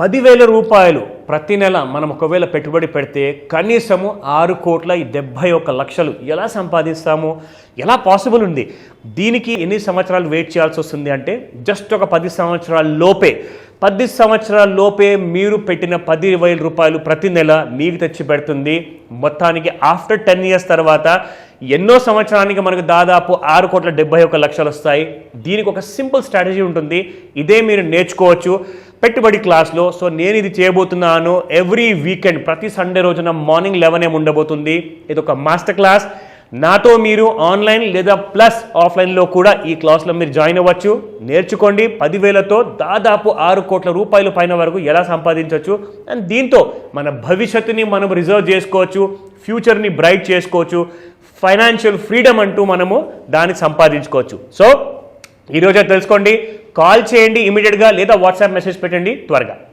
10,000 రూపాయలు ప్రతి నెల మనం ఒకవేళ పెట్టుబడి పెడితే కనీసము 6,71,00,000 ఎలా సంపాదిస్తాము? ఎలా పాసిబుల్ ఉంది? దీనికి ఎన్ని సంవత్సరాలు వెయిట్ చేయాల్సి వస్తుంది అంటే జస్ట్ ఒక 10 సంవత్సరాల లోపే 10 సంవత్సరాల లోపే మీరు పెట్టిన 10,000 రూపాయలు ప్రతి నెల మీకు తెచ్చి పెడుతుంది. మొత్తానికి ఆఫ్టర్ 10 ఇయర్స్ తర్వాత ఎన్నో సంవత్సరానికి మనకు దాదాపు 6,71,00,000 వస్తాయి. దీనికి ఒక సింపుల్ స్ట్రాటజీ ఉంటుంది. ఇదే మీరు నేర్చుకోవచ్చు పెట్టుబడి క్లాస్లో. సో నేను ఇది చేయబోతున్నాను ఎవ్రీ వీకెండ్, ప్రతి సండే రోజున మార్నింగ్ 11 AM ఉండబోతుంది. ఇది ఒక మాస్టర్ క్లాస్. నాతో మీరు ఆన్లైన్ లేదా ప్లస్ ఆఫ్లైన్లో కూడా ఈ క్లాస్లో మీరు జాయిన్ అవ్వచ్చు. నేర్చుకోండి. 10,000తో దాదాపు 6 కోట్ల రూపాయల పైన వరకు ఎలా సంపాదించవచ్చు, అండ్ దీంతో మన భవిష్యత్తుని మనం రిజర్వ్ చేసుకోవచ్చు, ఫ్యూచర్ని బ్రైట్ చేసుకోవచ్చు, ఫైనాన్షియల్ ఫ్రీడమ్ అంటూ మనము దాన్ని సంపాదించుకోవచ్చు. సో ఈరోజే తెలుసుకోండి. కాల్ చేయండి ఇమీడియట్గా, లేదా వాట్సాప్ మెసేజ్ పెట్టండి త్వరగా.